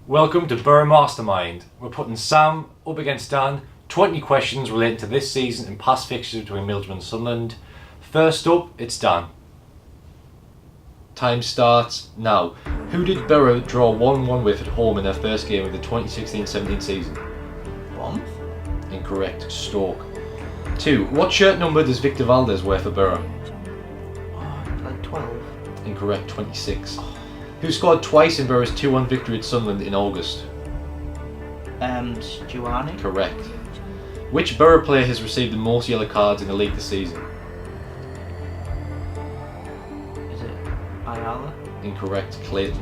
Welcome to Boro Mastermind. We're putting Sam up against Dan. 20 questions relating to this season and past fixtures between Middlesbrough and Sunderland. First up, it's Dan. Time starts now. Who did Boro draw 1-1 with at home in their first game of the 2016-17 season? Bournemouth? Incorrect. Stoke. 2. What shirt number does Victor Valdez wear for Boro? Like 12. Incorrect. 26. Who scored twice in Boro's 2-1 victory at Sunderland in August? Giovanni? Correct. Which Boro player has received the most yellow cards in the league this season? Is it Ayala? Incorrect. Clayton.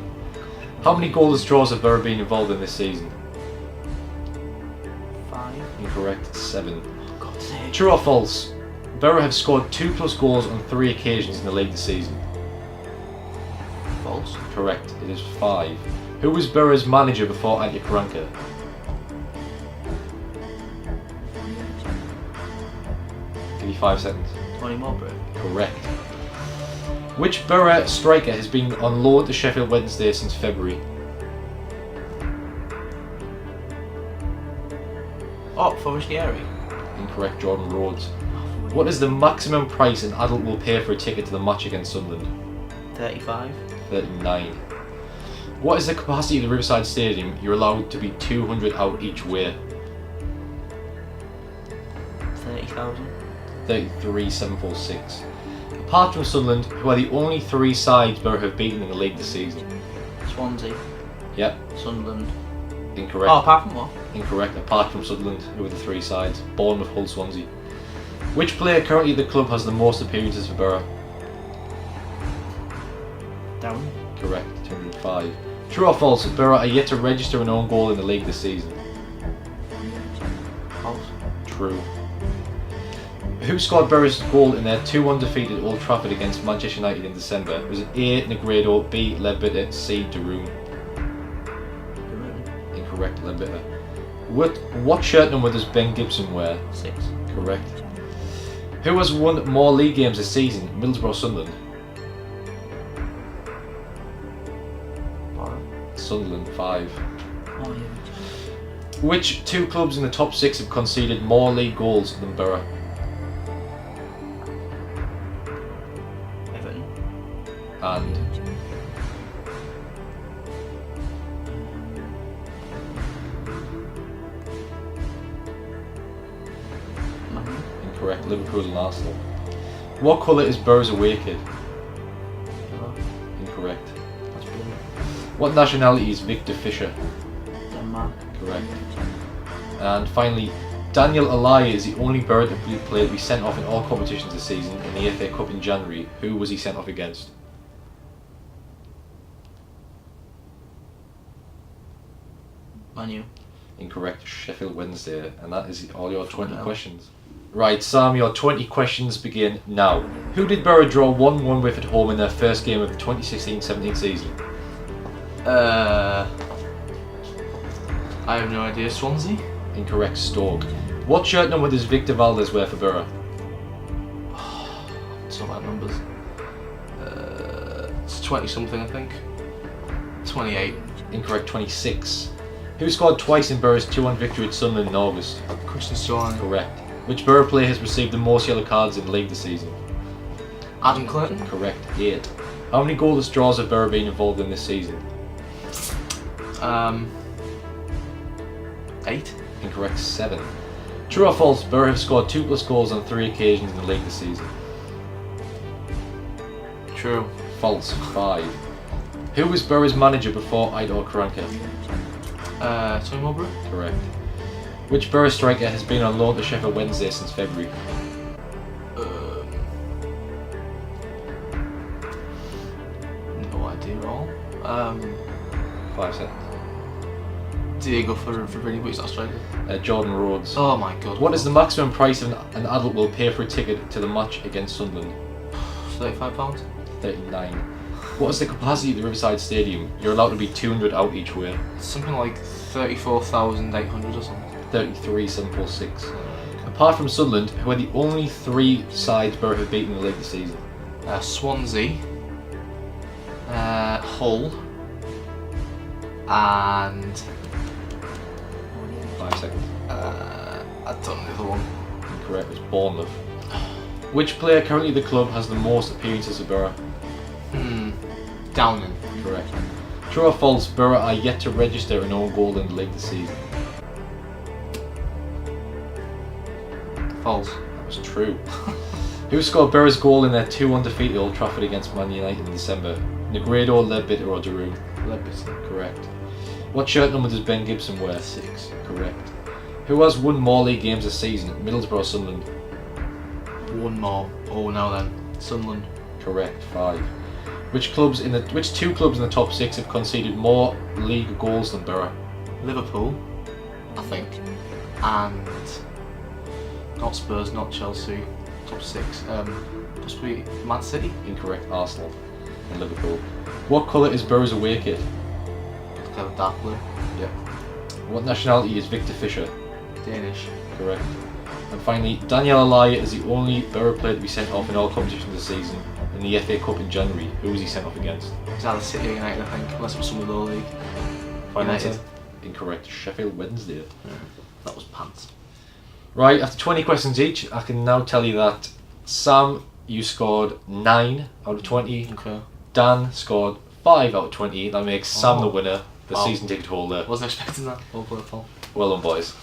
How many goalless draws have Boro been involved in this season? 5. Incorrect. 7. God's sake. True or false? Boro have scored 2+ goals on 3 occasions in the league this season. False. Correct. It is 5. Who was Boro's manager before Ante Karanka? Give you 5 seconds. Tony Mowbray? Correct. Which Boro striker has been on loan to Sheffield Wednesday since February? Oh, Forestieri? Incorrect. Jordan Rhodes. What is the maximum price an adult will pay for a ticket to the match against Sunderland? 35. 39. What is the capacity of the Riverside Stadium? You're allowed to be 200 out each way. 30,000. 33,746. Apart from Sunderland, who are the only 3 sides Boro have beaten in the league this season? Swansea? Yep. Sunderland? Incorrect. Oh, apart from what? Incorrect. Apart from Sunderland, who are the 3 sides? Bournemouth, Hull, Swansea. Which player currently at the club has the most appearances for Boro? Down. Correct. 205. True or false? Boro are yet to register an own goal in the league this season. False. True. Who scored Boro's goal in their 2-1 defeat at Old Trafford against Manchester United in December? Was it A. Negredo, B. Ledbetter, C. Deroon? Incorrect. Ledbetter. What shirt number does Ben Gibson wear? 6. Correct. Who has won more league games this season? Middlesbrough or Sunderland? Boro? Sunderland. 5. Oh, yeah. Which 2 clubs in the top 6 have conceded more league goals than Boro? Everton? And Man. incorrect. Liverpool and Arsenal. What colour is Boro's away kit? Yellow. Incorrect. That's brilliant. What nationality is Victor Fisher? Denmark? Correct. And finally, Daniel Alaya is the only Boro player to be sent off in all competitions this season in the FA Cup in January. Who was he sent off against? Manu? Incorrect. Sheffield Wednesday. And that is all your 20 questions. Right, Sam, your 20 questions begin now. Who did Boro draw 1-1 with at home in their first game of the 2016-17 season? I have no idea. Swansea? Incorrect. Stoke. What shirt number does Victor Valdez wear for Boro? It's all about numbers. It's 20 something, I think. 28. Incorrect. 26. Who scored twice in Boro's 2-1 victory at Sunderland in August? Christian Storm. Correct. Which Boro player has received the most yellow cards in the league this season? Adam Clayton. Correct. 8. How many goalless draws have Boro been involved in this season? 8. Incorrect. 7. True or false? Boro have scored 2+ goals on 3 occasions in the league this season. True. False. 5. Who was Boro's manager before Ante Karanka? Tony Mowbray. Correct. Which Boro striker has been on loan to Sheffield Wednesday since February? No idea at all. 5 seconds. Diego for Reading, but he's not striker. Jordan Rhodes. Oh my god. What is the maximum price an adult will pay for a ticket to the match against Sunderland? £35? 39. What is the capacity of the Riverside Stadium? You're allowed to be 200 out each way. Something like 34,800 or something. 33,746. Apart from Sunderland, who are the only 3 sides Boro have beaten in the league this season? Swansea, Hull, And 5 seconds. I don't know the other one. Incorrect. It's Bournemouth. Which player currently at the club has the most appearances for Boro? Downing. Correct. True or false? Boro are yet to register an own goal in the league this season. False. That was true. Who scored Boro's goal in their 2-1 defeat at Old Trafford against Man United in December? Negredo, Ledbetter or Giroud? Ledbetter. Correct. What shirt number does Ben Gibson wear? 6. Correct. Who has won more league games this season? Middlesbrough or Sunderland? One more. Oh, now then. Sunderland. Correct. 5. Which two clubs in the top 6 have conceded more league goals than Boro? Liverpool, I think. And not Spurs, not Chelsea. Top 6. Possibly Man City. Incorrect. Arsenal and Liverpool. What colour is Boro's away kit? Kind of dark blue. Yep. What nationality is Victor Fisher? Danish. Correct. And finally, Daniel Alaya is the only Boro player to be sent off in all competitions this season. In the FA Cup in January, who was he sent off against? It's either City or United, I think, unless it was some of the league. Final United. answer? Incorrect. Sheffield Wednesday. Yeah, that was pants. Right, after 20 questions each, I can now tell you that Sam, you scored 9 out of 20. Okay. Dan scored 5 out of 20. That makes Sam the winner, the Wow. season ticket holder. Wasn't expecting that. Well played, Paul. Well done, boys.